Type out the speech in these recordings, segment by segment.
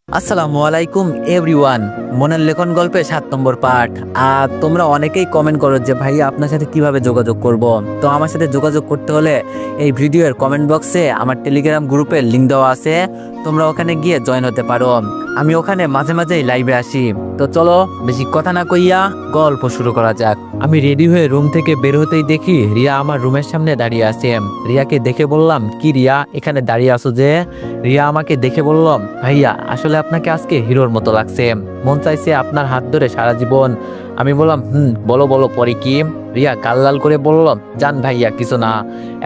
আসসালামু আলাইকুম এভরিওয়ান। মনের লেখন গল্পে 7 নম্বর পার্ট। আর তোমরা অনেকেই কমেন্ট করো যে ভাই আপনার সাথে কিভাবে যোগাযোগ করব। তো আমার সাথে যোগাযোগ করতে হলে এই ভিডিওর কমেন্ট বক্সে আমার টেলিগ্রাম গ্রুপের লিংক দেওয়া আছে, তোমরা ওখানে গিয়ে জয়েন হতে পারো। আমি ওখানে মাঝে মাঝেই লাইভে আসি। তো চলো বেশি কথা না কইয়া গল্প শুরু করা যাক। আমি রেডি হয়ে রুম থেকে বের হতেই দেখি রিয়া আমার রুমের সামনে দাঁড়িয়ে আছে। রিয়াকে দেখে বললাম, কি রিয়া এখানে দাঁড়িয়ে আছো যে? রিয়া আমাকে দেখে বলল, ভাইয়া আসলে আপনাকে আজকে হিরোর মতো লাগছে, মন চাইছে আপনার হাত ধরে সারা জীবন। আমি বললাম বলো বলো পরে কি? রিয়া গাল লাল করে বলল, জান ভাইয়া কিছু না,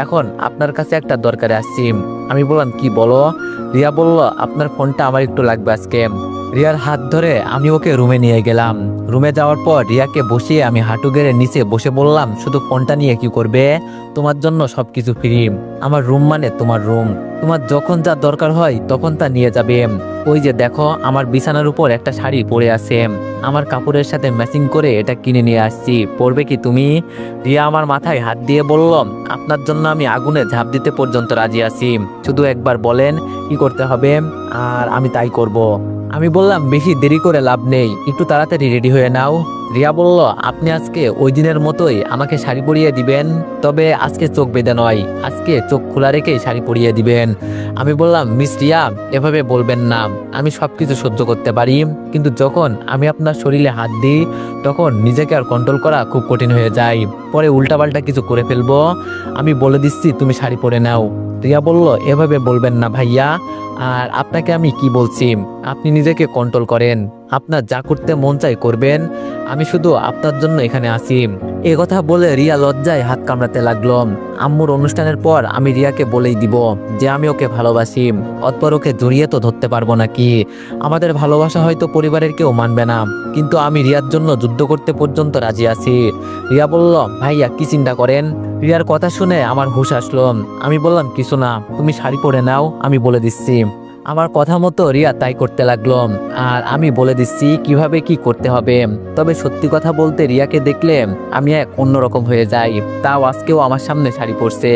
এখন আপনার কাছে একটা দরকারে আসছি। আমি বললাম কি বলো? রিয়া বলল, আপনার ফোনটা আমার একটু লাগবে আজকে। রিয়ার হাত ধরে আমি ওকে রুমে নিয়ে গেলাম। রুমে যাওয়ার পর রিয়াকে বসিয়ে আমি হাঁটু গেড়ে নিচে বসে বললাম, শুধু ফোনটা নিয়ে কি করবে? তোমার জন্য সবকিছু ফ্রি। আমার রুম মানে তোমার রুম, তোমার যখন যা দরকার হয় তখন তা নিয়ে যাবে। ওই যে দেখো আমার বিছানার উপর একটা শাড়ি পরে আছে, আমার কাপড়ের সাথে ম্যাচিং করে এটা কিনে নিয়ে আসছি, পরবে কি তুমি? রিয়া আমার মাথায় হাত দিয়ে বলল, আপনার জন্য আমি আগুনে ঝাঁপ দিতে পর্যন্ত রাজি আছি, শুধু একবার বলেন কি করতে হবে আর আমি তাই করব। আমি বললাম, বেশি দেরি করে লাভ নেই, একটু তাড়াতাড়ি রেডি হয়ে নাও। রিয়া বলল, আপনি আজকে ওই দিনের মতোই আমাকে শাড়ি পরিয়ে দিবেন, তবে আজকে চোখ বেঁধে নয়, আজকে চোখ খোলা রেখেই শাড়ি পরিয়ে দিবেন। আমি বললাম, মিস রিয়া এভাবে বলবেন না, আমি সবকিছু সহ্য করতে পারি, কিন্তু যখন আমি আপনার শরীরে হাত দিই তখন নিজেকে আর কন্ট্রোল করা খুব কঠিন হয়ে যায়, পরে উল্টাপাল্টা কিছু করে ফেলবো। আমি বলে দিচ্ছি তুমি শাড়ি পরে নাও। রিয়া বলল, এভাবে বলবেন না ভাইয়া, আর আপনাকে আমি কি বলছি, আপনি নিজেকে কন্ট্রোল করেন, আপনার যা করতে মন চাই করবেন, আমি শুধু আপনার জন্য এখানে আসি। এ কথা বলে রিয়া লজ্জায় হাত কামড়াতে লাগলো। আম্মুর অনুষ্ঠানের পর আমি রিয়াকে বলেই দিব যে আমি ওকে ভালোবাসি, অতপর ওকে জড়িয়ে তো ধরতে পারবো নাকি? আমাদের ভালোবাসা হয়তো পরিবারের কেউ মানবে না, কিন্তু আমি রিয়ার জন্য যুদ্ধ করতে পর্যন্ত রাজি আছি। রিয়া বলল, ভাইয়া কি চিন্তা করেন? রিয়ার কথা শুনে আমার হুঁশ আসলো। আমি বললাম, কিছু না, তুমি শাড়ি পরে নাও, আমি বলে দিচ্ছি। আমার কথা মতো রিয়া তাই করতে লাগলো, আর আমি বলে দিচ্ছি কিভাবে কি করতে হবে। তবে সত্যি কথা বলতে রিয়াকে দেখলে আমি এক অন্যরকম হয়ে যাই, তাও আজকেও আমার সামনে শাড়ি পরছে।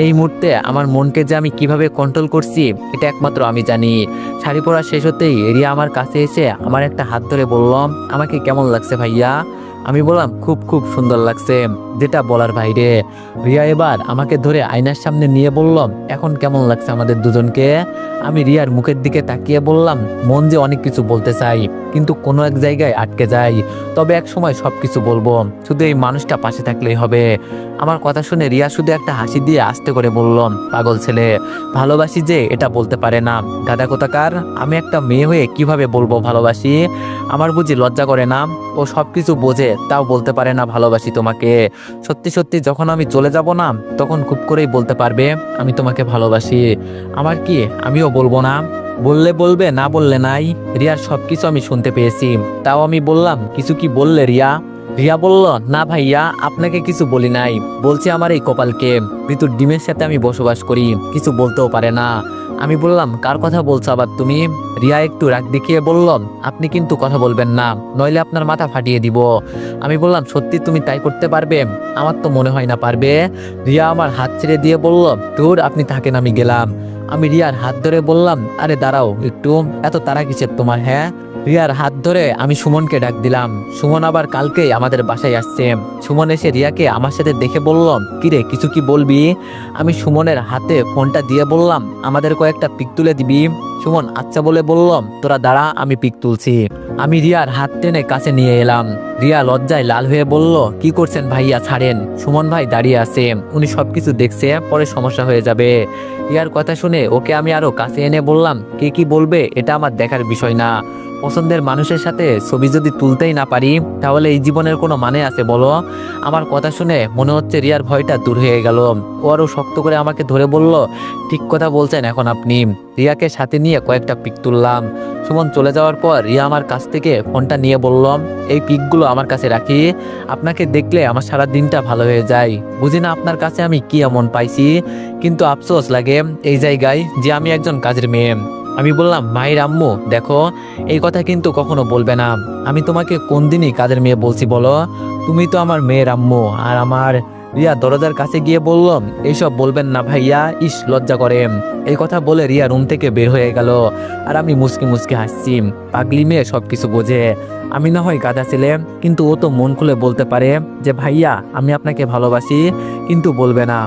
এই মুহূর্তে আমার মনকে যে আমি কিভাবে কন্ট্রোল করছি এটা একমাত্র আমি জানি। শাড়ি পরা শেষ হতেই রিয়া আমার কাছে এসে আমার একটা হাত ধরে বলল, আমাকে কেমন লাগছে ভাইয়া? আমি বললাম, খুব খুব সুন্দর লাগছে, যেটা বলার বাইরে। রিয়া এবার আমাকে ধরে আয়নার সামনে নিয়ে বলল, এখন কেমন লাগছে আমাদের দুজনকে? আমি রিয়ার মুখের দিকে তাকিয়ে বললাম, মন যে অনেক কিছু বলতে চাই, কিন্তু কোনো এক জায়গায় আটকে যাই, তবে এক সময় সবকিছু বলবো, শুধু এই মানুষটা পাশে থাকলেই হবে। আমার কথা শুনে রিয়া শুধু একটা হাসি দিয়ে আস্তে করে বলল, পাগল ছেলে, ভালোবাসি যে এটা বলতে পারে না, গাদা কোথাকার। আমি একটা মেয়ে হয়ে কিভাবে বলবো ভালোবাসি? আমার বুঝি লজ্জা করে না? ও সবকিছু বোঝে তাও বলতে পারে না ভালোবাসি তোমাকে। সত্যি সত্যি যখন আমি চলে যাব না, তখন খুব করেই বলতে পারবে আমি তোমাকে ভালোবাসি। আমার কি আমিও বলবো না? বললে বলবে, না বললে নাই। রিয়ার সবকিছু আমি শুনতে পেয়েছি, তাও আমি বললাম, কিছু কি বললে রিয়া? রিয়া বলল, না ভাইয়া, আপনাকে কিছু বলি নাই, বলছি আমার এই কপালকে, মৃত্যুর ডিমের সাথে আমি বসবাস করি, কিছু বলতেও পারে না। আমি বললাম, কার কথা বলছো আবার তুমি? রিয়া একটু রাগ দেখিয়ে বলল, আপনি কিন্তু কথা বলবেন না, নইলে আপনার মাথা ফাটিয়ে দিব। আমি বললাম, সত্যি তুমি তাই করতে পারবে? আমার তো মনে হয় না পারবে। রিয়া আমার হাত ছেড়ে দিয়ে বলল, তোর আপনি থাকেন, আমি গেলাম। আমি রিয়ার হাত ধরে বললাম, আরে দাঁড়াও একটু, এত তাড়া কিসের তোমার? হ্যাঁ। রিয়ার হাত ধরে আমি সুমনকে ডাক দিলাম। সুমন আবার কালকেই আমাদের বাসায় আসছে। সুমন এসে রিয়াকে আমার সাথে দেখে বলল, কিরে কিছু কি বলবি? আমি সুমনের হাতে ফোনটা দিয়ে বললাম, আমাদের কয়েকটা পিক তুলে দিবি? সুমন আচ্ছা বলে বলল, তোরা দাঁড়া, আমি পিক তুলছি। আমি রিয়ার হাত টেনে কাছে নিয়ে এলাম। রিয়া লজ্জায় লাল হয়ে বলল, কি করছেন ভাইয়া, ছাড়েন। সুমন ভাই দাঁড়িয়ে আছে, উনি সবকিছু দেখছে, পরে সমস্যা হয়ে যাবে। রিয়ার কথা শুনে ওকে আমি আরো কাছে এনে বললাম, কে কি বলবে এটা আমার দেখার বিষয় না, পছন্দের মানুষের সাথে ছবি যদি তুলতেই না পারি তাহলে এই জীবনের কোনো মানে আছে বলো? আমার কথা শুনে মনে হচ্ছে রিয়ার ভয়টা দূর হয়ে গেল। ও আরো শক্ত করে আমাকে ধরে বলল, ঠিক কথা বলছেন এখন আপনি। রিয়াকে সাথে নিয়ে কয়েকটা পিক তুললাম। সুমন চলে যাওয়ার পর রিয়া আমার কাছ থেকে ফোনটা নিয়ে বললাম, এই পিকগুলো আমার কাছে রাখি, আপনাকে দেখলে আমার সারা দিনটা ভালো হয়ে যায়। বুঝি না আপনার কাছে আমি কি এমন পাইছি, কিন্তু আফসোস লাগে এই জায়গায় যে আমি একজন কাজের মেয়ে। আমি বললাম, মায়ের আম্মু দেখো, এই কথা কিন্তু কখনো বলবে না, আমি তোমাকে কোন দিনই কাজের মেয়ে বলছি বলো? তুমি তো আমার মেয়ের আম্মু, আর আমার রিয়া দরজার কাছে গিয়ে বলল, এইসব বলবেন না ভাইয়া, ইস লজ্জা করে। এই কথা বলে রিয়া রুম থেকে বের হয়ে গেল। আর আমি মুচকি মুচকি হাসছি। পাগলি মেয়ে সবকিছু বোঝে। আমি না হয় গাধা ছেলে, কিন্তু ও তো মন খুলে বলতে পারে যে ভাইয়া আমি আপনাকে ভালোবাসি, কিন্তু বলবে না।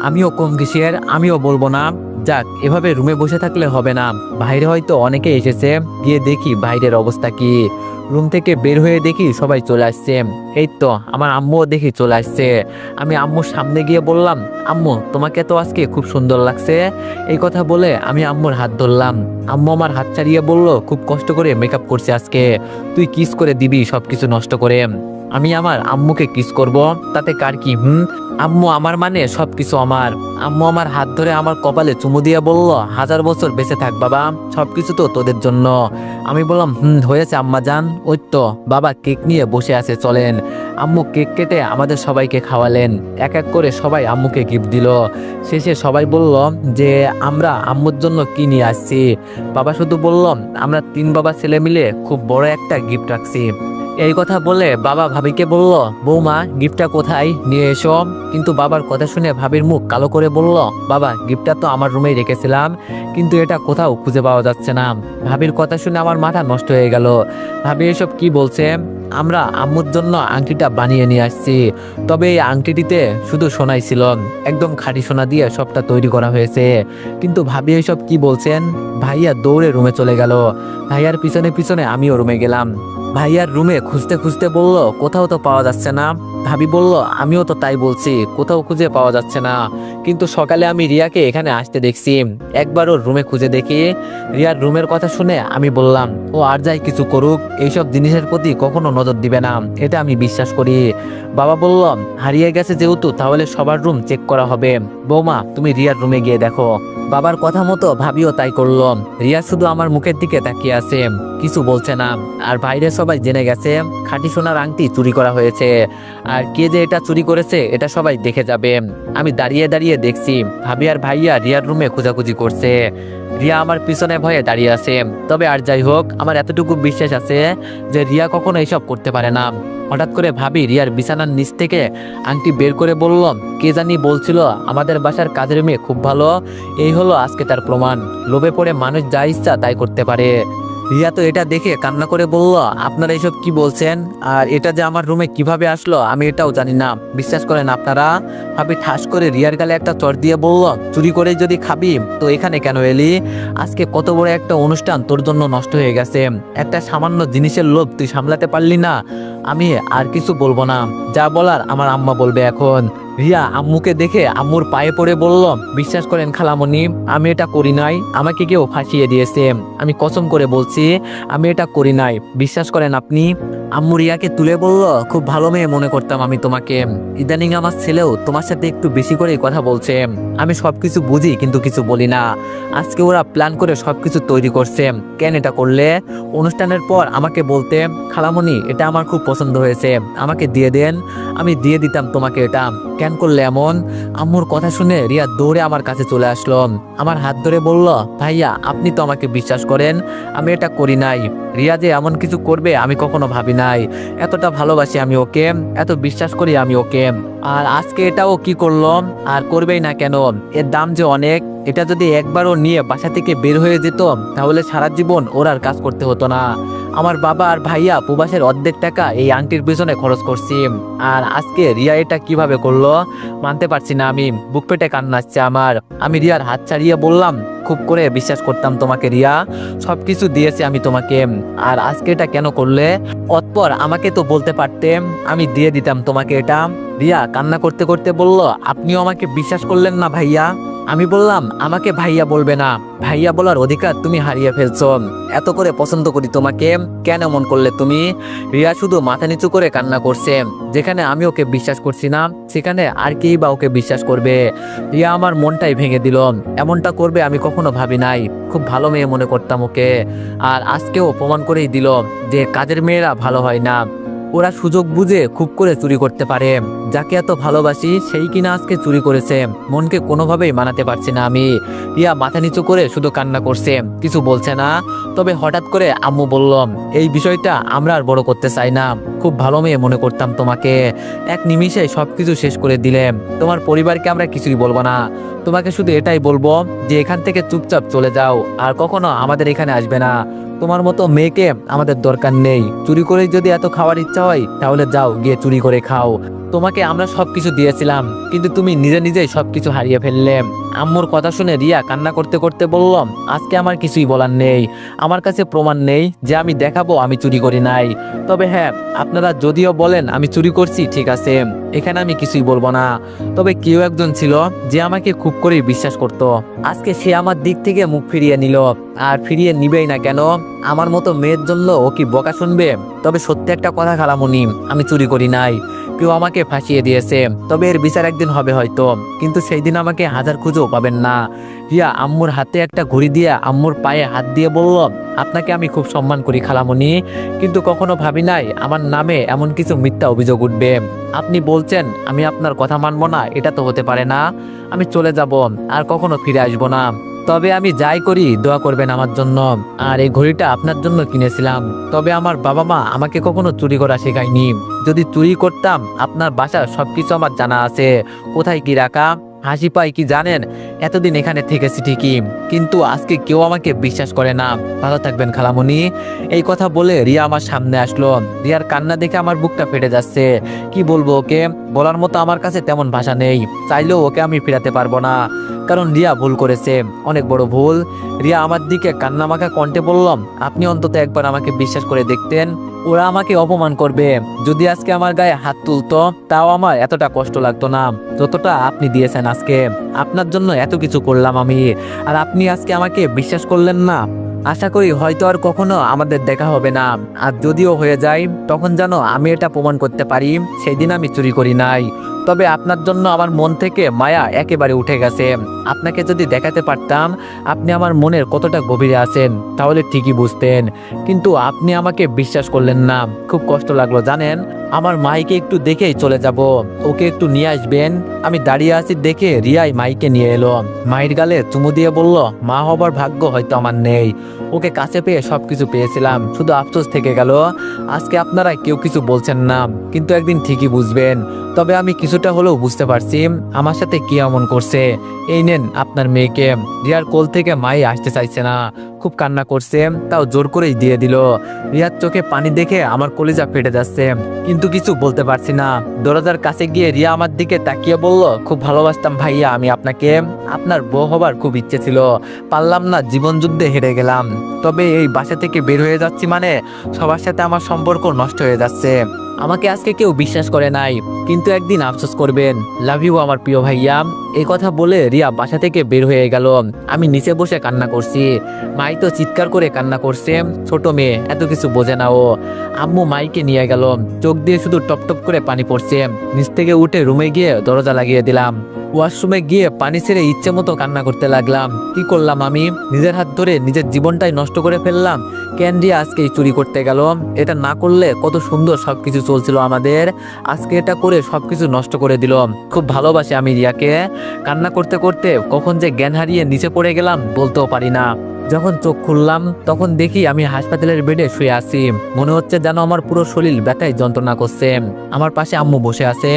আমিও কম কিসের, আমিও বলবো না। যাক, এভাবে রুমে বসে থাকলে হবে না, বাইরে হয়তো অনেকে এসেছে, গিয়ে দেখি বাইরের অবস্থা কি। রুম থেকে বের হয়ে দেখি সবাই চলে আসছে। এই তো আমার আম্মুও দেখি চলে আসছে। আমি আম্মুর সামনে গিয়ে বললাম, আম্মু তোমাকে তো আজকে খুব সুন্দর লাগছে। এই কথা বলে আমি আম্মুর হাত ধরলাম। আম্মু আমার হাত ছাড়িয়ে বলল, খুব কষ্ট করে মেকআপ করছে আজকে, তুই কিস করে দিবি সবকিছু নষ্ট করে। আমি আমার আম্মুকে কিস করব, তাতে কার কি? আম্মু আমার মানে সবকিছু আমার। আম্মু আমার হাত ধরে আমার কপালে চুমু দিয়ে বলল, 1000 বছর বেঁচে থাক বাবা, সবকিছু তো তোদের জন্য। আমি বললাম, হয়েছে আম্মা জান। ওই তো বাবা কেক নিয়ে বসে আছে, চলেন। আম্মু কেক কেটে আমাদের সবাইকে খাওয়ালেন। এক এক করে সবাই আম্মুকে গিফট দিল। শেষে সবাই বলল যে আমরা আম্মুর জন্য কি নিয়ে আসছি। বাবা শুধু বলল, আমরা 3 বাবা ছেলে মিলে খুব বড় একটা গিফট রাখছি। এই কথা বলে বাবা ভাবিকে বলল, বৌমা গিফটটা কোথায়, নিয়ে এসো। কিন্তু বাবার কথা শুনে ভাবির মুখ কালো করে বলল, বাবা গিফটটা তো আমার রুমেই রেখেছিলাম, কিন্তু এটা কোথাও খুঁজে পাওয়া যাচ্ছে না। ভাবির কথা শুনে আমার মাথা নষ্ট হয়ে গেল। ভাবি এসব কি বলছে? আমরা আম্মুর জন্য আংটিটা বানিয়ে নিয়ে আসছি, তবে এই আংটিটিতে শুধু সোনাই ছিল, একদম খাঁটি সোনা দিয়ে সবটা তৈরি করা হয়েছে। কিন্তু ভাবি এসব কি বলছেন? ভাইয়া দৌড়ে রুমে চলে গেল। ভাইয়ার পিছনে পিছনে আমিও রুমে গেলাম। ভাইয়ার রুমে খুঁজতে খুঁজতে বলল, কোথাও তো পাওয়া যাচ্ছে না। ভাবি বলল, আমিও তো তাই বলছি, কোথাও খুঁজে পাওয়া যাচ্ছে না। কিন্তু সকালে আমি রিয়াকে এখানে আসতে দেখছি, একবার ওর রুমে খুঁজে দেখি। রিয়ার রুমের কথা শুনে আমি বললাম, ও আর যাই কিছু করুক, এইসব জিনিসের প্রতি কখনো নজর দিবে না, এটা আমি বিশ্বাস করি। বাবা বলল, হারিয়ে গেছে যেহেতু তাহলে সবার রুম চেক করা হবে। বৌমা তুমি রিয়ার রুমে গিয়ে দেখো। বাবার কথা মতো ভাবিও তাই করলো। রিয়া শুধু আমার মুখের দিকে তাকিয়ে আছে, কিছু বলছে না। আর বাইরে সবাই জেনে গেছে খাঁটি সোনার আংটি চুরি করা হয়েছে। আর কে যে এটা চুরি করেছে এটা সবাই দেখে যাবে। আমি দাঁড়িয়ে দাঁড়িয়ে দেখছি ভাবি আর ভাইয়া রিয়ার রুমে খোঁজাখুঁজি করছে। রিয়া আমার পিছনে ভয়ে দাঁড়িয়ে আছে। তবে আর যাই হোক, আমার এতটুকু বিশ্বাস আছে যে রিয়া কখনো এইসব করতে পারে না। হঠাৎ করে ভাবি রিয়ার বিছানার নিচ থেকে আংটি বের করে বলল, কে জানি বলছিল আমাদের বাসার কাজের মেয়ে খুব ভালো, এই হলো আজকে তার প্রমাণ। লোভে পড়ে মানুষ যা ইচ্ছা তাই করতে পারে। রিয়া তো এটা দেখে কান্না করে বলল, আপনারা এসব কি বলছেন? আর এটা যে আমার রুমে কিভাবে আসলো আমি এটাও জানি না, বিশ্বাস করেন আপনারা। ভাবি ঠাস করে রিয়ার গালে একটা চড় দিয়ে বলল, চুরি করে যদি খাবি তো এখানে কেন এলি? আজকে কত বড় একটা অনুষ্ঠান তোর জন্য নষ্ট হয়ে গেছে, একটা সামান্য জিনিসের লোভ তুই সামলাতে পারলি না। আমি আর কিছু বলবো না, যা বলার আমার আম্মা বলবে এখন। রিয়া আম্মুকে দেখে আম্মুর পায়ে পড়ে বলল, বিশ্বাস করেন খালামণি, আমি এটা করি নাই, আমাকে কেউ ফাঁসিয়ে দিয়েছে। আমি কসম করে বলছি আমি এটা করি নাই, বিশ্বাস করেন আপনি। আম্মু রিয়াকে তুলে বলল, খুব ভালো মেয়ে মনে করতাম আমি তোমাকে, ইদানিং আমার ছেলেও তোমার সাথে একটু বেশি করেই কথা বলছে। আমি সবকিছু বুঝি কিন্তু কিছু বলি না। আজকে ওরা প্ল্যান করে সবকিছু তৈরি করছে। কেন এটা করলে? অনুষ্ঠানের পর আমাকে বলতে, খালামণি এটা আমার খুব পছন্দ হয়েছে, আমাকে দিয়ে দেন, আমি দিয়ে দিতাম তোমাকে এটা। কেন করলে এমন? আম্মুর কথা শুনে রিয়া দৌড়ে আমার কাছে চলে আসলো। আমার হাত ধরে বলল, ভাইয়া আপনি তো আমাকে বিশ্বাস করেন, আমি এটা করি নাই। রিয়া যে এমন কিছু করবে আমি কখনো ভাবি নাই। এতটা ভালোবাসি আমি ওকে, এত বিশ্বাস করি আমি ওকে। আর আজকে এটাও কি করলো? আর করবেই না কেন? এর দাম যে অনেক। এটা যদি একবারও নিয়ে বাসা থেকে বের হয়ে যেত তাহলে সারা জীবন ওর আর কাজ করতে হতো না। আমার বাবা আর ভাইয়া প্রবাসের অর্ধেক টাকা এই আংটির পিছনে খরচ করছি। আর আজকে রিয়া এটা কিভাবে করলো মানতে পারছি না আমি, বুক পেটে কান্না আসছে আমার। আমি রিয়ার হাত ছাড়িয়ে বললাম, খুব করে বিশ্বাস করতাম তোমাকে রিয়া, সবকিছু দিয়েছি আমি তোমাকে, আর আজকে এটা কেন করলে? অতঃপর আমাকে তো বলতে পারতেম, আমি দিয়ে দিতাম তোমাকে এটা। রিয়া কান্না করতে করতে বলল, আপনিও আমাকে বিশ্বাস করলেন না ভাইয়া? আমি বললাম, আমাকে ভাইয়া বলবে না, ভাইয়া বলার অধিকার তুমি হারিয়ে ফেলছো। এত করে পছন্দ করি তোমাকে, কেন মন করলে তুমি? রিয়া শুধু মাথা নিচু করে কান্না করছে। যেখানে আমি ওকে বিশ্বাস করছি না সেখানে আর কেই বা ওকে বিশ্বাস করবে? রিয়া আমার মনটাই ভেঙে দিল। এমনটা করবে আমি কখনো ভাবি নাই। খুব ভালো মেয়ে মনে করতাম ওকে, আর আজকেও প্রমাণ করেই দিল যে কাজের মেয়েরা ভালো হয় না। ওরা সুযোগ বুঝে খুব করে চুরি করতে পারে। যাকে এত ভালোবাসি সেই কিনা আজকে চুরি করেছে। মনকে কোনোভাবেই মানাতে পারছি না আমি। রিয়া মাথা নিচু করে শুধু কান্না করছে, কিছু বলছে না। তবে হঠাৎ করে আম্মু বলল, এই বিষয়টা আমরা আর বড় করতে চাই না, খুব ভালো মেয়ে মনে করতাম তোমাকে, এক নিমিষে সবকিছু শেষ করে দিলে। তোমার পরিবারকে আমরা কিছুই বলবো না, তোমাকে শুধু এটাই বলবো যে এখান থেকে চুপচাপ চলে যাও, আর কখনো আমাদের এখানে আসবে না। তোমার মতো মেয়েকে আমাদের দরকার নেই। চুরি করে যদি এত খাওয়ার ইচ্ছা হয় তাহলে যাও গিয়ে চুরি করে খাও। তোমাকে আমরা সবকিছু দিয়েছিলাম, কিন্তু তুমি নিজে নিজেই সবকিছু হারিয়ে ফেললে। আম্মুর কথা শুনে রিয়া কান্না করতে করতে বলল, আজকে আমার কিছুই বলার নেই। আমার কাছে প্রমাণ নেই যে আমি দেখাবো আমি চুরি করি নাই। তবে হ্যাঁ, আপনারা যদিও বলেন আমি চুরি করছি, ঠিক আছে, এখানে আমি কিছুই বলবো না। তবে কেউ একজন ছিল যে আমাকে খুব করে বিশ্বাস করত। আজকে সে আমার দিক থেকে মুখ ফিরিয়ে নিল, আর ফিরিয়ে নিবেই না কেন? আমার মতো মেয়ের জন্য ও কি বকা শুনবে? তবে সত্যি একটা কথা খালামুনি, আমি চুরি করি নাই, কেউ আমাকে ফাঁসিয়ে দিয়েছে। তবে এর বিচার একদিন হবে হয়তো, কিন্তু সেই দিন আমাকে হাজার খুঁজেও পাবেন না। রিয়া আম্মুর হাতে একটা ঘড়ি দিয়ে আম্মুর পায়ে হাত দিয়ে বলল, আপনাকে আমি খুব সম্মান করি খালামুনি, কিন্তু কখনো ভাবি নাই আমার নামে এমন কিছু মিথ্যা অভিযোগ উঠবে। আপনি বলছেন আমি আপনার কথা মানবো না, এটা তো হতে পারে না। আমি চলে যাব, আর কখনো ফিরে আসবো না। তবে আমি যাই করি দোয়া করবেন আমার জন্য। আর এই ঘড়িটা আপনার জন্য কিনেছিলাম। তবে আমার বাবা মা আমাকে কখনো চুরি করা শেখায়নি। যদি চুরি করতাম, আপনার বাসার সবকিছু আমার জানা আছে, কোথায় কি রাখা। হাসি পাই কি জানেন, এতদিন এখানে থেকেছি ঠিকই, কিন্তু আজকে কেউ আমাকে বিশ্বাস করে না। ভালো থাকবেন খালামুনি। এই কথা বলে রিয়া আমার সামনে আসলো। রিয়ার কান্না দেখে আমার বুকটা ফেটে যাচ্ছে। কি বলবো ওকে, বলার মতো আমার কাছে তেমন ভাষা নেই। চাইলেও ওকে আমি ফিরাতে পারবো না, কারণ রিয়া ভুল করেছে, অনেক বড় ভুল। রিয়া আমার দিকে কান্নামাখা কণ্ঠে বললাম, আপনি অন্তত একবার আমাকে বিশ্বাস করে দেখতেন। ওরা আমাকে অপমান করবে, যদি আজকে আমার গায়ে হাত তুলতো তাও আমার এতটা কষ্ট লাগতো না যতটা আপনি দিয়েছেন আজকে। আপনার জন্য এত কিছু করলাম আমি, আর আপনি আজকে আমাকে বিশ্বাস করলেন না। আশা করি হয়তো আর কখনো আমাদের দেখা হবে না, আর যদিও হয়ে যায় তখন যেন আমি এটা প্রমাণ করতে পারি সেই দিন আমি চুরি করি নাই। তবে আপনার জন্য আমার মন থেকে মায়া একেবারে উঠে গেছে। আপনাকে যদি দেখাতে পারতাম আপনি আমার মনের কতটা গভীরে আছেন, তাহলে ঠিকই বুঝতেন, কিন্তু আপনি আমাকে বিশ্বাস করলেন না। খুব কষ্ট লাগলো জানেন। আমার মাইকে একটু দেখেই চলে যাব, ওকে একটু নিয়ে আসবেন। আমি দাঁড়িয়ে আছি দেখে রিয়াই মাইকে নিয়ে এলো। মায়ের গালে চুমু দিয়ে বলল, মা হবার ভাগ্য হয়তো আমার নেই। ওকে কাছে পেয়ে সবকিছু পেয়েছিলাম, শুধু আফসোস থেকে গেল। আজকে আপনারা কেউ কিছু বলছেন না, কিন্তু একদিন ঠিকই বুঝবেন। তবে আমি কিছুটা হলেও বুঝতে পারছি আমার সাথে কি এমন করছে। এই নেন আপনার মেয়েকে। রিয়ার কোল থেকে মাই আসতে চাইছে না, খুব কান্না করছে, তাও জোর করেই দিয়ে দিল। রিয়ার চোখে পানি দেখে আমার কলিজা ফেটে যাচ্ছে, কিন্তু কিছু বলতে পারছি না। দরজার কাছে গিয়ে রিয়া আমার দিকে তাকিয়ে বলল, খুব ভালোবাসতাম ভাইয়া আমি আপনাকে, আপনার বউ হবার খুব ইচ্ছে ছিল, পারলাম না, জীবন যুদ্ধে হেরে গেলাম। তবে এই বাসা থেকে বের হয়ে যাচ্ছি মানে সবার সাথে আমার সম্পর্ক নষ্ট হয়ে যাচ্ছে। আমাকে আজকে কেউ বিশ্বাস করে নাই, কিন্তু একদিন আফসোস করবেন। লাভ ইউ আমার প্রিয় ভাইয়া। এই কথা বলে রিয়া বাসা থেকে বের হয়ে গেল। আমি নিচে বসে কান্না করছি। মাই তো চিৎকার করে কান্না করছে, ছোট মেয়ে এত কিছু বোঝে না ও। আম্মু মাইকে নিয়ে গেল, চোখ দিয়ে শুধু টপ টপ করে পানি পড়ছে। নিচ থেকে উঠে রুমে গিয়ে দরজা লাগিয়ে দিলাম। ওয়াশরুমে গিয়ে পানি ছেড়ে ইচ্ছে মতো কান্না করতে লাগলাম। কি করলাম আমি? নিজের হাত ধরে নিজের জীবনটাই নষ্ট করে ফেললাম। কেন রিয়া আজকে চুরি করতে গেল? এটা না করলে কত সুন্দর সবকিছু চলছিল আমাদের, আজকে এটা করে সবকিছু নষ্ট করে দিল। খুব ভালোবাসি আমি রিয়াকে। কান্না করতে করতে কখন যে জ্ঞান হারিয়ে নিচে পড়ে গেলাম বলতেও পারি না। যখন চোখ খুললাম তখন দেখি আমি হাসপাতালের বেডে শুয়ে আছি। মনে হচ্ছে যেন আমার পুরো শরীর ব্যথায় যন্ত্রণা করছে। আমার পাশে আম্মু বসে আছে।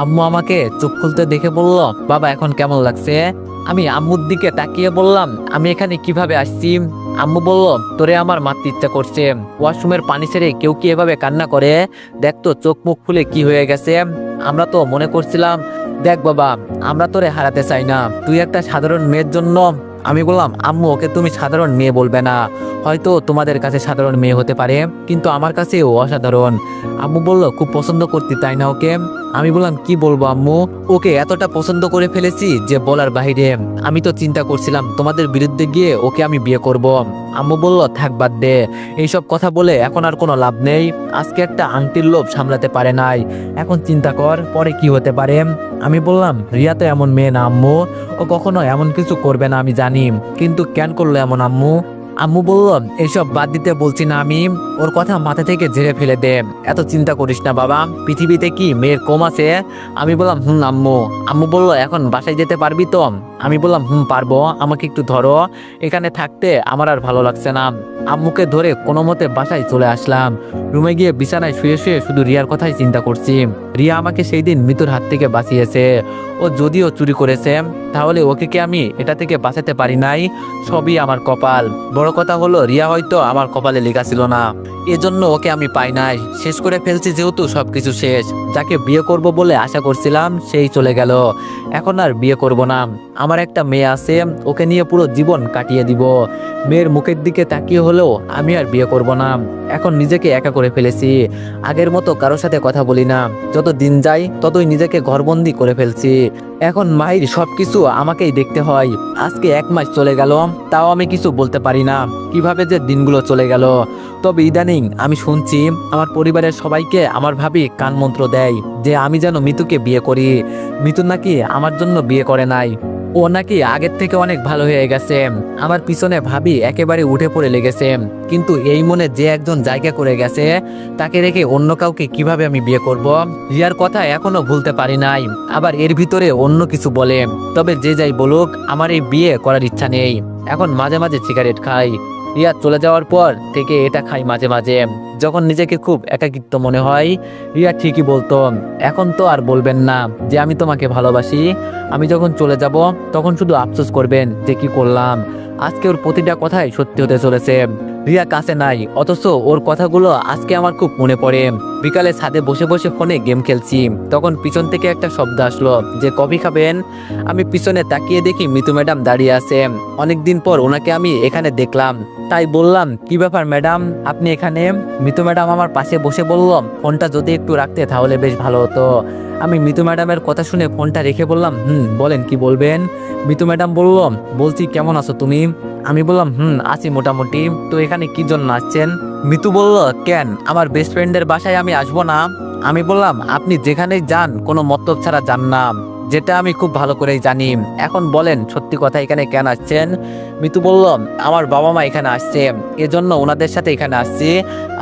আম্মু আমাকে চোখ খুলতে দেখে বলল, বাবা এখন কেমন লাগছে? আমি আম্মুর দিকে তাকিয়ে বললাম, আমি এখানে কিভাবে আসছি? আম্মু বলল, তোরে আমার মারতে ইচ্ছা করছে। ওয়াশরুমের পানি ছেড়ে কেউ কি এভাবে কান্না করে? দেখতো চোখ মুখ ফুলে কি হয়ে গেছে। আমরা তো মনে করছিলাম, দেখ বাবা, আমরা তোরে হারাতে চাই না, তুই একটা সাধারণ মেয়ের জন্য। আমি বললাম, আম্মু ওকে তুমি সাধারণ মেয়ে বলবে না, হয়তো তোমাদের কাছে সাধারণ মেয়ে হতে পারে, কিন্তু আমার কাছে ও অসাধারণ। আম্মু বলল, খুব পছন্দ করতি তাই না ওকে? আমি বললাম, কি বলবো আম্মু, ওকে এতটা পছন্দ করে ফেলেছি যে বলার বাইরে। আমি তো চিন্তা করছিলাম তোমাদের বিরুদ্ধে গিয়ে ওকে আমি বিয়ে করব। আম্মু বলল, থাক বাদ দে, এইসব কথা বলে এখন আর কোনো লাভ নেই। আজকে একটা আংটির লোভ সামলাতে পারে নাই, এখন চিন্তা কর পরে কি হতে পারে। আমি বললাম, রিয়া তো এমন মেয়ে না আম্মু, ও কখনো এমন কিছু করবে না আমি জানি, কিন্তু কেন করলো এমন আম্মু? আম্মু বলল, এইসব বাদ দিতে বলছি না আমি, ওর কথা মাথা থেকে ঝেড়ে ফেলে দে, এত চিন্তা করিস না বাবা, পৃথিবীতে কি মেয়ের কম আছে? আমি বললাম আম্মু। আম্মু বলল, এখন বাসায় যেতে পারবি তো? আমি বললাম পারবো, আমাকে একটু ধরো, এখানে থাকতে আমার আর ভালো লাগছে না। আম্মুকে ধরে কোনো মতে বাসায় চলে আসলাম। রুমে গিয়ে বিছানায় শুয়ে শুয়ে শুধু রিয়ার কথাই চিন্তা করছি। রিয়া আমাকে সেই দিন মৃত্যুর হাত থেকে বাঁচিয়েছে। ও যদিও চুরি করেছে, তাহলে ওকে কি আমি এটা থেকে বাঁচাতে পারি নাই? সবই আমার কপাল। বড় কথা হলো, রিয়া হয়তো আমার কপালে লেখা ছিল না, এজন্য ওকে আমি পাই নাই। শেষ করে ফেলছি যেহেতু সবকিছু শেষ। যাকে বিয়ে করব বলে আশা করছিলাম সেই চলে গেল, এখন আর বিয়ে করব না। আমার একটা মেয়ে আছে, ওকে নিয়ে পুরো জীবন কাটিয়ে দিব। মেয়ের মুখের দিকে তাকিয়ে হলেও আমি আর বিয়ে করব না। এখন নিজেকে একা করে ফেলেছি, আগের মতো কারোর সাথে কথা বলি না। যত দিন যায় ততই নিজেকে ঘরবন্দি করে ফেলছি। এখন মাহির সবকিছু আমাকেই দেখতে হয়। আজকে 1 মাস চলে গেল, তাও আমি কিছু বলতে পারি না কিভাবে যে দিনগুলো চলে গেল। তবে ইদানিং আমি শুনছি আমার পরিবারের সবাইকে আমার ভাবি কান মন্ত্র দেয় যে আমি যেন মিতুকে বিয়ে করি। মিতু নাকি আমার জন্য বিয়ে করে নাই, ও নাকি আগের থেকে অনেক ভালো হয়ে গেছে। আমার পিছনে ভাবি একেবারে উঠে পড়ে লেগেছে। কিন্তু এই মনে যে একজন জায়গা করে গেছে, তাকে রেখে অন্য কাউকে কিভাবে আমি বিয়ে করব? রিয়ার কথা এখনো ভুলতে পারি নাই, আবার এর ভিতরে অন্য কিছু বলে। তবে যে যাই বলুক, আমার এই বিয়ে করার ইচ্ছা নেই। এখন মাঝে মাঝে সিগারেট খাই, রিয়া চলে যাওয়ার পর থেকে এটা খাই মাঝে মাঝে। যখন নিজেকে খুব একাকিত্ব মনে হয়, রিয়া ঠিকই বলতো, এখন তো আর বলবেন না যে আমি তোমাকে ভালোবাসি। আমি যখন চলে যাব তখন শুধু আফসোস করবেন যে কি করলাম। আজকে ওর প্রতিটা কথাই সত্যি হতে চলেছে। রিয়া কাছে নাই, অথচ ওর কথাগুলো আজকে আমার খুব মনে পড়ে। বিকালে ছাদে বসে বসে ফোনে গেম খেলছি, তখন পিছন থেকে একটা শব্দ আসলো যে কফি খাবেন। আমি পিছনে তাকিয়ে দেখি মিতু ম্যাডাম দাঁড়িয়ে আছে। অনেকদিন পর ওনাকে আমি এখানে দেখলাম, তাই বললাম, কি ব্যাপার ম্যাডাম, আপনি এখানে? মিতু ম্যাডাম আমার পাশে বসে বলল, ফোনটা যদি একটু রাখতে তাহলে বেশ ভালো হতো। আমি মিতু ম্যাডামের কথা শুনে ফোনটা রেখে বললাম, বলেন কি বলবেন। মিতু ম্যাডাম বলল, বলছি কেমন আছো তুমি? আমি বললাম, আছি মোটামুটি। তো এখানে কি জন্য আসছেন? মিতু বলল, কেন, আমার বেস্ট ফ্রেন্ডের বাসায় আমি আসবো না? আমি বললাম, আপনি যেখানেই যান কোনো মতলব ছাড়া যান না, যেটা আমি খুব ভালো করেই জানি। এখন বলেন সত্যি কথা, এখানে কেন আসছেন? মিতু বলল, আমার বাবা মা এখানে আসছে, এজন্য ওনাদের সাথে এখানে আসছি।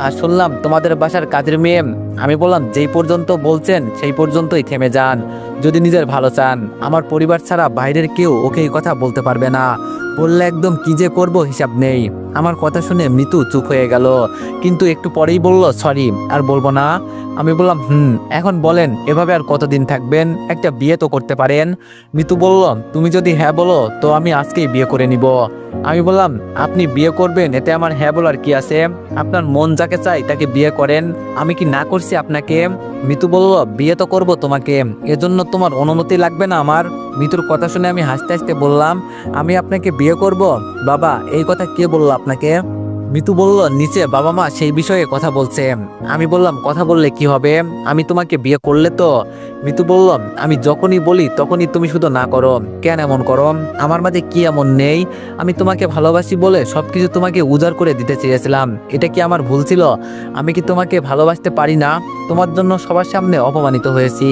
আর শুনলাম তোমাদের বাসার কাজের মেয়ে। আমি বললাম, যেই পর্যন্ত বলছেন সেই পর্যন্তই থেমে যান। যদি নিজের ভালো চান, আমার পরিবার ছাড়া বাইরের কেউ ওকে এই কথা বলতে পারবে না। বললে একদম কি যে করব হিসাব নেই। আমার কথা শুনে মিতু চুপ হয়ে গেল, কিন্তু একটু পরেই বলল, সরি, আর বলবো না। আমি বললাম, এখন বলেন এভাবে আর কতদিন থাকবেন? একটা বিয়ে তো করতে পারেন। মিতু বলল, তুমি যদি হ্যাঁ বলো তো আমি আজকেই বিয়ে করে নিব। আমি বললাম, আপনি বিয়ে করবেন এতে আমার হ্যাঁ বলার কি আছে? আপনার মন যাকে চাই তাকে বিয়ে করেন, আমি কি না করছি আপনাকে? মিতু বলল, বিয়ে তো করব তোমাকে, এজন্য তোমার অনুমতি লাগবে না আমার? মিতুর কথা শুনে আমি হাসতে হাসতে বললাম, আমি আপনাকে বিয়ে করব? বাবা, এই কথা কে বললো আপনাকে? মিতু বলল, নিচে বাবা মা সেই বিষয়ে কথা বলছে। আমি বললাম, কথা বললে কি হবে, আমি তোমাকে বিয়ে করলে তো? মিতু বলল, আমি যখনই বলি তখনই তুমি শুধু না করো। কেন এমন করো? আমার মাঝে কি এমন নেই? আমি তোমাকে ভালোবাসি বলে সবকিছু তোমাকে উজাড় করে দিতে চেয়েছিলাম, এটা কি আমার ভুল ছিল? আমি কি তোমাকে ভালোবাসতে পারি না? তোমার জন্য সবার সামনে অপমানিত হয়েছি।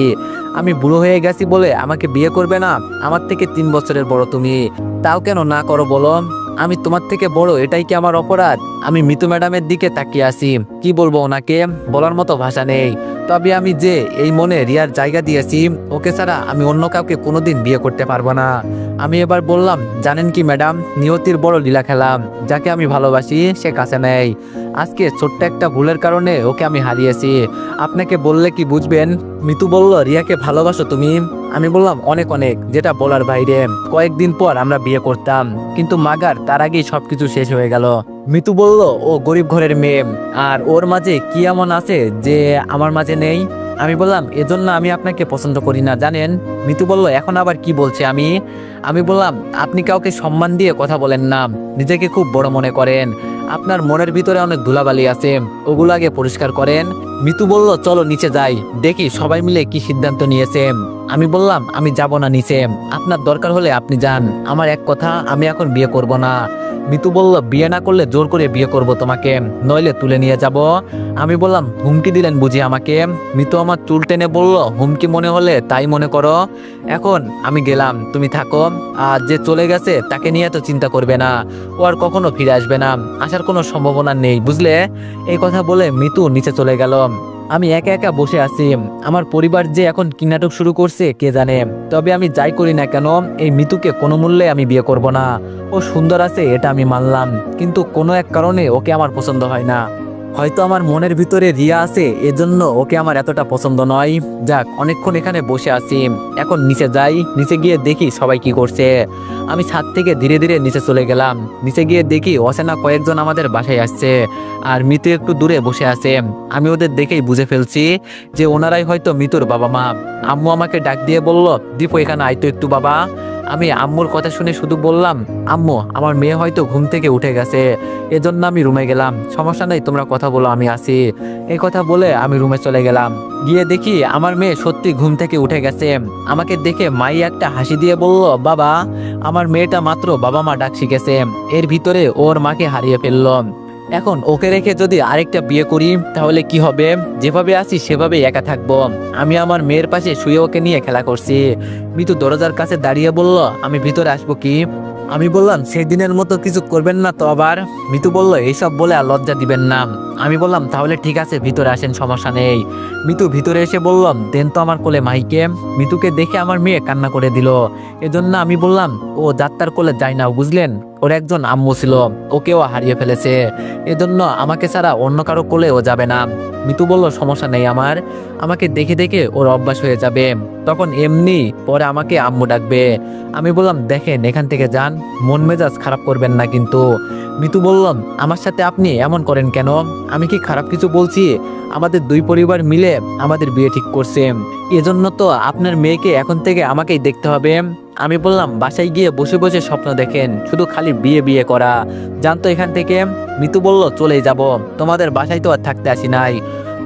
আমি বুড়ো হয়ে গেছি বলে আমাকে বিয়ে করবে না? আমার থেকে 3 বছরের বড় তুমি, তাও কেন না করো বলো? আমি তোমার থেকে বড়, এটাই কি আমার অপরাধ? আমি মিতু ম্যাডামের দিকে তাকিয়ে আছি, কি বলবো ওনাকে, বলার মতো ভাষা নেই। তবে আমি যে এই মনে রিয়ার জায়গা দিয়েছি, ওকে ছাড়া আমি অন্য কাউকে কোনোদিন বিয়ে করতে পারবো না। আমি এবার বললাম, জানেন কি ম্যাডাম, নিয়তির বড় লীলা খেলাম, যাকে আমি ভালোবাসি সে কাছে নেই। আজকে ছোট্ট একটা ভুলের কারণে ওকে আমি হারিয়েছি, আপনাকে বললে কি বুঝবেন? মিতু বলল, রিয়াকে ভালোবাসো তুমি? আমি বললাম, অনেক অনেক, যেটা বলার বাইরে। কয়েকদিন পর আমরা বিয়ে করতাম, কিন্তু মাগার তার আগেই সবকিছু শেষ হয়ে গেল। মিতু বলল, ও গরিব ঘরের মেয়ে, আর ওর মাঝে কি এমন আছে যে আমার মাঝে নেই? আমি বললাম, এজন্য আমি আপনাকে পছন্দ করি না, জানেন? মিতু বলল, এখন আবার কি বলছে? আমি বললাম, আপনি কাউকে সম্মান দিয়ে কথা বলেন না, নিজেকে খুব বড় মনে করেন। আপনার মনের ভিতরে অনেক ধুলাবালি আছে, ওগুলো আগে পরিষ্কার করেন। মিতু বলল, চলো নিচে যাই, দেখি সবাই মিলে কি সিদ্ধান্ত নিয়েছে। আমি বললাম, আমি যাব না নিচে, আপনার দরকার হলে আপনি যান। আমার এক কথা, আমি এখন বিয়ে করব না। মিতু বলল বিয়ে না করলে জোর করে বিয়ে করব তোমাকে, নইলে তুলে নিয়ে যাব। আমি বললাম হুমকি দিলেন বুঝি আমাকে? মিতু আমার চুল টেনে বলল হুমকি মনে হলে তাই মনে করো। এখন আমি গেলাম, তুমি থাকো। আর যে চলে গেছে তাকে নিয়ে তো চিন্তা করবে না, ও আর কখনো ফিরে আসবে না, আসার কোনো সম্ভাবনা নেই, বুঝলে? এই কথা বলে মিতু নিচে চলে গেল। আমি একা একা বসে আছি। আমার পরিবার যে এখন কি নাটক শুরু করছে কে জানে। তবে আমি যাই করি না কেন, এই মিতুকে কোনো মূল্যে আমি বিয়ে করব না। ও সুন্দর আছে এটা আমি মানলাম, কিন্তু কোনো এক কারণে ওকে আমার পছন্দ হয় না। হয়তো আমার মনের ভিতরে রিয়া আছে, এজন্য ওকে আমার এতটা পছন্দ নয়। যাক, অনেকক্ষণ এখানে বসে আছি, এখন নিচে যাই, নিচে গিয়ে দেখি সবাই কি করছে। আমি ছাদ থেকে ধীরে ধীরে নিচে চলে গেলাম। নিচে গিয়ে দেখি অচেনা কয়েকজন আমাদের বাসায় আসছে, আর মিতু একটু দূরে বসে আছে। আমি ওদের দেখেই বুঝে ফেলছি যে ওনারাই হয়তো মিতুর বাবা মা। আম্মু আমাকে ডাক দিয়ে বলল, দীপু এখানে আইতো একটু বাবা। আমি আম্মুর কথা শুনে শুধু বললাম, আম্মু আমার মেয়ে হয়তো ঘুম থেকে উঠে গেছে, এজন্য আমি রুমে গেলাম, সমস্যা নেই তোমরা কথা বলো, আমি আসি। এই কথা বলে আমি রুমে চলে গেলাম। গিয়ে দেখি আমার মেয়ে সত্যি ঘুম থেকে উঠে গেছে। আমাকে দেখে মাই একটা হাসি দিয়ে বলল, বাবা আমার মেয়েটা মাত্র বাবা মা ডাক শিখেছে, এর ভিতরে ওর মাকে হারিয়ে ফেললো। এখন ওকে রেখে যদি আরেকটা বিয়ে করি তাহলে কি হবে? যেভাবে আছি সেভাবেই একা থাকবো। আমি আমার মেয়ের পাশে শুয়ে ওকে নিয়ে খেলা করছি। মিতু দরজার কাছে দাঁড়িয়ে বলল, আমি ভিতরে আসবো কি? আমি বললাম সেদিনের মতো কিছু করবেন না তো আবার? মিতু বলল, এইসব বলে আর লজ্জা দিবেন না। আমি বললাম তাহলে ঠিক আছে ভিতরে আসেন, সমস্যা নেই। মিতু ভিতরে এসে বললাম, দেন তো আমার কোলে মাইকে। মিতুকে দেখে আমার মেয়ে কান্না করে দিল। এজন্য আমি বললাম, ও যাত্রার কোলে যায় না, বুঝলেন? ওর একজন আম্মু ছিল, ওকেও হারিয়ে ফেলেছে, এজন্য আমাকে ছাড়া অন্য কারো কোলে ও যাবে না। মিতু বলল, সমস্যা নেই আমার, আমাকে দেখে দেখে ওর অভ্যাস হয়ে যাবে, তখন এমনি পরে আমাকে আম্মু ডাকবে। আমি বললাম, দেখেন এখান থেকে যান, মন মেজাজ খারাপ করবেন না কিন্তু। মিতু বললাম, আমার সাথে আপনি এমন করেন কেন? আমি কি খারাপ কিছু বলছি? আমাদের দুই পরিবার মিলে আমাদের বিয়ে ঠিক করছে, এজন্য তো আপনার মেয়েকে এখন থেকে আমাকেই দেখতে হবে। আমি বললাম, বাসায় গিয়ে বসে বসে স্বপ্ন দেখেন, শুধু খালি বিয়ে বিয়ে করা, জানতো এখান থেকে। মিতু বলল, চলেই যাব, তোমাদের বাসায় তো আর থাকতে আসি নাই।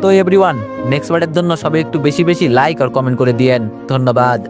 তো এভরিওয়ান, নেক্সট বারের জন্য সবাই একটু বেশি বেশি লাইক আর কমেন্ট করে দিয়েন। ধন্যবাদ।